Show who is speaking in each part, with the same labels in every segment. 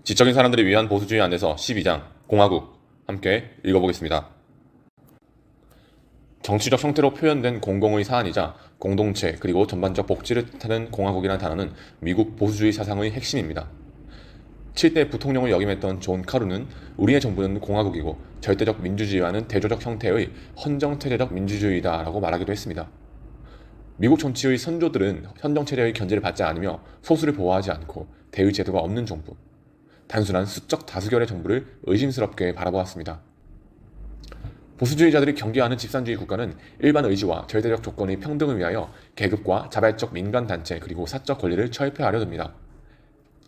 Speaker 1: 지적인 사람들을 위한 보수주의 안에서 12장 공화국 함께 읽어보겠습니다. 정치적 형태로 표현된 공공의 사안이자 공동체 그리고 전반적 복지를 뜻하는 공화국이라는 단어는 미국 보수주의 사상의 핵심입니다. 7대 부통령을 역임했던 존 카루는 우리의 정부는 공화국이고 절대적 민주주의와는 대조적 형태의 헌정체제적 민주주의다라고 말하기도 했습니다. 미국 정치의 선조들은 헌정체제의 견제를 받지 않으며 소수를 보호하지 않고 대의 제도가 없는 정부, 단순한 수적 다수결의 정부를 의심스럽게 바라보았습니다. 보수주의자들이 경계하는 집산주의 국가는 일반 의지와 절대적 조건의 평등을 위하여 계급과 자발적 민간단체 그리고 사적 권리를 철폐하려 듭니다.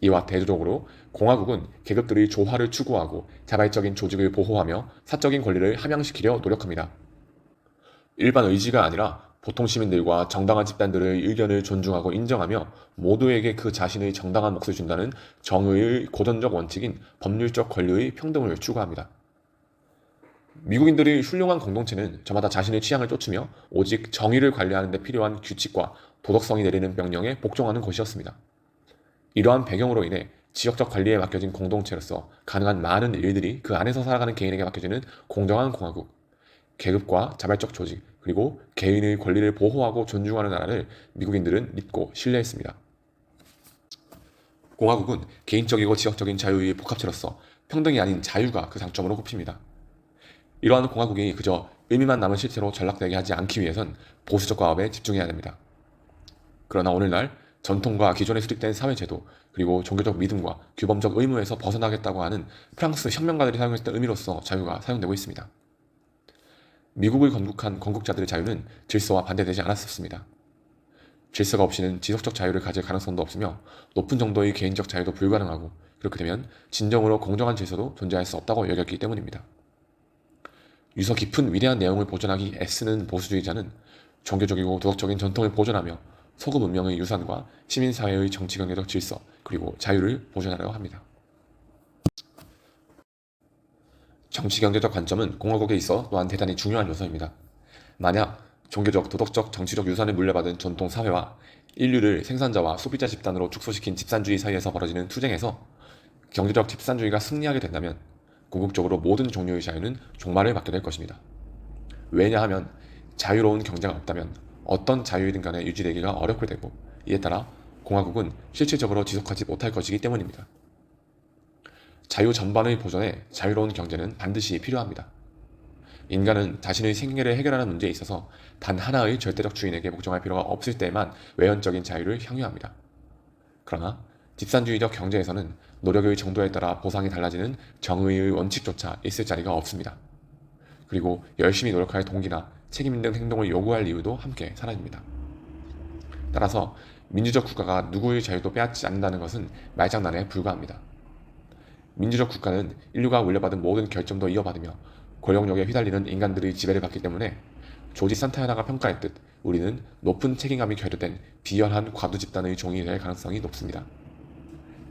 Speaker 1: 이와 대조적으로 공화국은 계급들의 조화를 추구하고 자발적인 조직을 보호하며 사적인 권리를 함양시키려 노력합니다. 일반 의지가 아니라 보통 시민들과 정당한 집단들의 의견을 존중하고 인정하며 모두에게 그 자신의 정당한 몫을 준다는 정의의 고전적 원칙인 법률적 권리의 평등을 추구합니다. 미국인들의 훌륭한 공동체는 저마다 자신의 취향을 쫓으며 오직 정의를 관리하는 데 필요한 규칙과 도덕성이 내리는 명령에 복종하는 것이었습니다. 이러한 배경으로 인해 지역적 관리에 맡겨진 공동체로서 가능한 많은 일들이 그 안에서 살아가는 개인에게 맡겨지는 공정한 공화국, 계급과 자발적 조직, 그리고 개인의 권리를 보호하고 존중하는 나라를 미국인들은 믿고 신뢰했습니다. 공화국은 개인적이고 지역적인 자유의 복합체로서 평등이 아닌 자유가 그 장점으로 꼽힙니다. 이러한 공화국이 그저 의미만 남은 실체로 전락되게 하지 않기 위해선 보수적 과업에 집중해야 됩니다. 그러나 오늘날 전통과 기존에 수립된 사회제도 그리고 종교적 믿음과 규범적 의무에서 벗어나겠다고 하는 프랑스 혁명가들이 사용했던 의미로서 자유가 사용되고 있습니다. 미국을 건국한 건국자들의 자유는 질서와 반대되지 않았습니다. 질서가 없이는 지속적 자유를 가질 가능성도 없으며 높은 정도의 개인적 자유도 불가능하고 그렇게 되면 진정으로 공정한 질서도 존재할 수 없다고 여겼기 때문입니다. 유서 깊은 위대한 내용을 보존하기 애쓰는 보수주의자는 종교적이고 도덕적인 전통을 보존하며 서구 문명의 유산과 시민사회의 정치경제적 질서 그리고 자유를 보존하려 합니다. 정치경제적 관점은 공화국에 있어 또한 대단히 중요한 요소입니다. 만약 종교적, 도덕적, 정치적 유산을 물려받은 전통 사회와 인류를 생산자와 소비자 집단으로 축소시킨 집산주의 사이에서 벌어지는 투쟁에서 경제적 집산주의가 승리하게 된다면 궁극적으로 모든 종류의 자유는 종말을 맞게 될 것입니다. 왜냐하면 자유로운 경제가 없다면 어떤 자유이든 간에 유지되기가 어렵게 되고 이에 따라 공화국은 실질적으로 지속하지 못할 것이기 때문입니다. 자유 전반의 보존에 자유로운 경제는 반드시 필요합니다. 인간은 자신의 생계를 해결하는 문제에 있어서 단 하나의 절대적 주인에게 복종할 필요가 없을 때만 외연적인 자유를 향유합니다. 그러나 집산주의적 경제에서는 노력의 정도에 따라 보상이 달라지는 정의의 원칙조차 있을 자리가 없습니다. 그리고 열심히 노력할 동기나 책임 있는 행동을 요구할 이유도 함께 사라집니다. 따라서 민주적 국가가 누구의 자유도 빼앗지 않는다는 것은 말장난에 불과합니다. 민주적 국가는 인류가 물려받은 모든 결정도 이어받으며 권력력에 휘달리는 인간들의 지배를 받기 때문에 조지 산타야나가 평가했듯 우리는 높은 책임감이 결여된 비열한 과도 집단의 종이 될 가능성이 높습니다.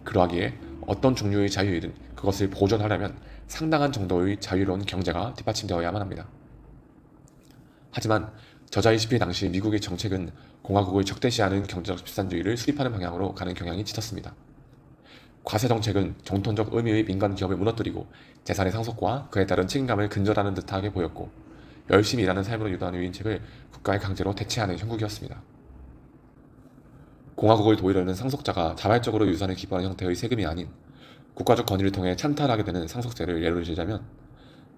Speaker 1: 그러하기에 어떤 종류의 자유이든 그것을 보존하려면 상당한 정도의 자유로운 경제가 뒷받침되어야만 합니다. 하지만 저자이시피 당시 미국의 정책은 공화국을 적대시하는 경제적 집산주의를 수립하는 방향으로 가는 경향이 짙었습니다. 과세 정책은 정통적 의미의 민간 기업을 무너뜨리고 재산의 상속과 그에 따른 책임감을 근절하는 듯하게 보였고 열심히 일하는 삶으로 유도하는 유인책을 국가의 강제로 대체하는 형국이었습니다. 공화국을 도우려는 상속자가 자발적으로 유산을 기부하는 형태의 세금이 아닌 국가적 건의를 통해 찬탈하게 되는 상속세를 예로 들자면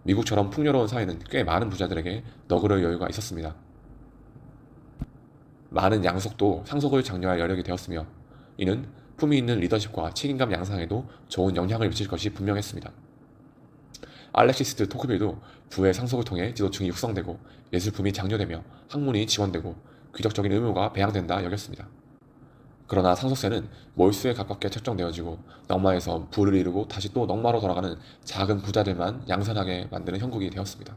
Speaker 1: 미국처럼 풍요로운 사회는 꽤 많은 부자들에게 너그러울 여유가 있었습니다. 많은 양속도 상속을 장려할 여력이 되었으며 이는 품위 있는 리더십과 책임감 양상에도 좋은 영향을 미칠 것이 분명했습니다. 알렉시스 토크빌도 부의 상속을 통해 지도층이 육성되고 예술품이 장려되며 학문이 지원되고 귀족적인 의무가 배양된다 여겼습니다. 그러나 상속세는 몰수에 가깝게 책정되어지고 넉마에서 부를 이루고 다시 또 넉마로 돌아가는 작은 부자들만 양산하게 만드는 형국이 되었습니다.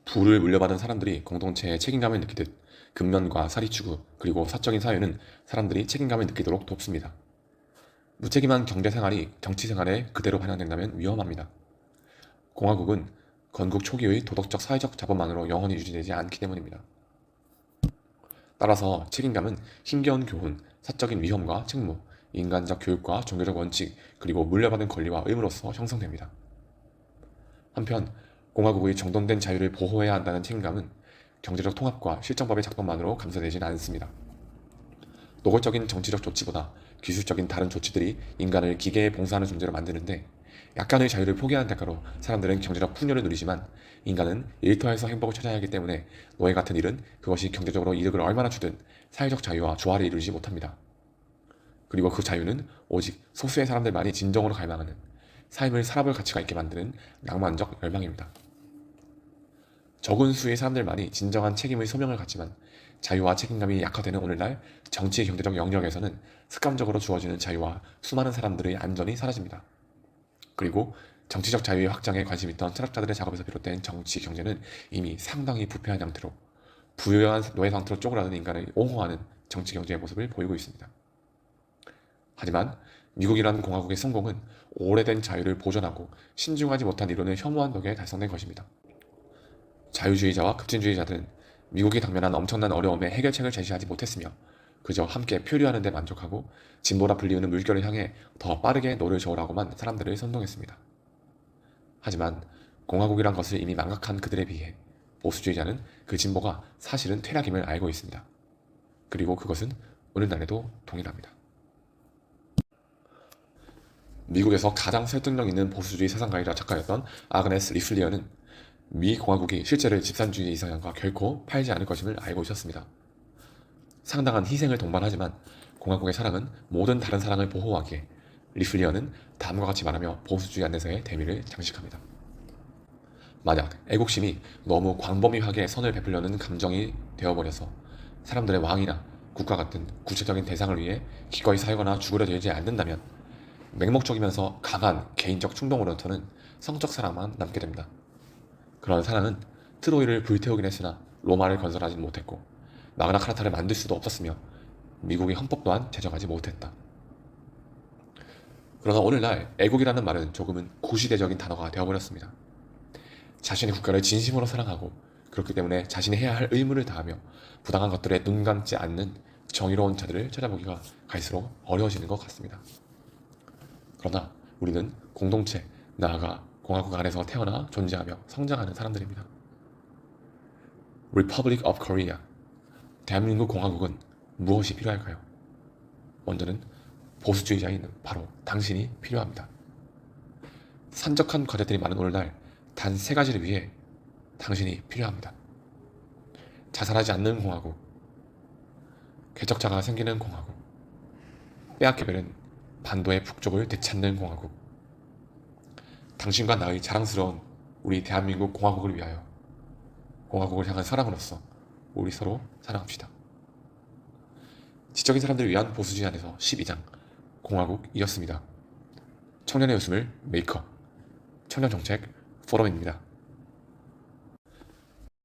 Speaker 1: 부를 물려받은 사람들이 공동체에 책임감을 느끼듯 근면과 사리추구 그리고 사적인 사회는 사람들이 책임감을 느끼도록 돕습니다. 무책임한 경제생활이 정치생활에 그대로 반영된다면 위험합니다. 공화국은 건국 초기의 도덕적 사회적 자본만으로 영원히 유지되지 않기 때문입니다. 따라서 책임감은 힘겨운 교훈, 사적인 위험과 책무, 인간적 교육과 종교적 원칙, 그리고 물려받은 권리와 의무로서 형성됩니다. 한편 공화국의 정돈된 자유를 보호해야 한다는 책임감은 경제적 통합과 실정법의 작동만으로 감싸되진 않습니다. 노골적인 정치적 조치보다 기술적인 다른 조치들이 인간을 기계에 봉사하는 존재로 만드는데, 약간의 자유를 포기하는 대가로 사람들은 경제적 풍요를 누리지만 인간은 일터에서 행복을 찾아야 하기 때문에 노예 같은 일은 그것이 경제적으로 이득을 얼마나 주든 사회적 자유와 조화를 이루지 못합니다. 그리고 그 자유는 오직 소수의 사람들만이 진정으로 갈망하는, 삶을 살아볼 가치가 있게 만드는 낭만적 열망입니다. 적은 수의 사람들만이 진정한 책임의 소명을 갖지만 자유와 책임감이 약화되는 오늘날 정치 경제적 영역에서는 습관적으로 주어지는 자유와 수많은 사람들의 안전이 사라집니다. 그리고 정치적 자유의 확장에 관심 있던 철학자들의 작업에서 비롯된 정치 경제는 이미 상당히 부패한 형태로 부유한 노예 상태로 쪼그라든 인간을 옹호하는 정치 경제의 모습을 보이고 있습니다. 하지만 미국이라는 공화국의 성공은 오래된 자유를 보존하고 신중하지 못한 이론을 혐오한 덕에 달성된 것입니다. 자유주의자와 급진주의자들은 미국이 당면한 엄청난 어려움에 해결책을 제시하지 못했으며 그저 함께 표류하는 데 만족하고 진보라 불리우는 물결을 향해 더 빠르게 노를 저으라고만 사람들을 선동했습니다. 하지만 공화국이란 것을 이미 망각한 그들에 비해 보수주의자는 그 진보가 사실은 퇴락임을 알고 있습니다. 그리고 그것은 오늘날에도 동일합니다. 미국에서 가장 설득력 있는 보수주의 사상가이자 작가였던 아그네스 리플리어는 미 공화국이 실제로 집산주의 이상향과 결코 팔지 않을 것임을 알고 있었습니다. 상당한 희생을 동반하지만 공화국의 사랑은 모든 다른 사랑을 보호하기에 리플리어는 다음과 같이 말하며 보수주의 안내서의 대미를 장식합니다. 만약 애국심이 너무 광범위하게 선을 베풀려는 감정이 되어버려서 사람들의 왕이나 국가 같은 구체적인 대상을 위해 기꺼이 살거나 죽으려 들지 않는다면 맹목적이면서 강한 개인적 충동으로부터는 성적 사랑만 남게 됩니다. 그런 사랑은 트로이를 불태우긴 했으나 로마를 건설하지 못했고 마그나 카타를 만들 수도 없었으며 미국의 헌법 또한 제정하지 못했다. 그러나 오늘날 애국이라는 말은 조금은 구시대적인 단어가 되어버렸습니다. 자신의 국가를 진심으로 사랑하고 그렇기 때문에 자신이 해야 할 의무를 다하며 부당한 것들에 눈 감지 않는 정의로운 자들을 찾아보기가 갈수록 어려워지는 것 같습니다. 그러나 우리는 공동체, 나아가 공화국 안에서 태어나 존재하며 성장하는 사람들입니다. Republic of Korea, 대한민국 공화국은 무엇이 필요할까요? 먼저는 보수주의자인 바로 당신이 필요합니다. 산적한 과제들이 많은 오늘날 단 3가지를 위해 당신이 필요합니다. 자살하지 않는 공화국, 개척자가 생기는 공화국, 빼앗겨버린 반도의 북쪽을 되찾는 공화국, 당신과 나의 자랑스러운 우리 대한민국 공화국을 위하여 공화국을 향한 사랑으로서 우리 서로 사랑합시다. 지적인 사람들을 위한 보수주의 안에서 12장 공화국이었습니다. 청년의 웃음을 메이커 청년정책 포럼입니다.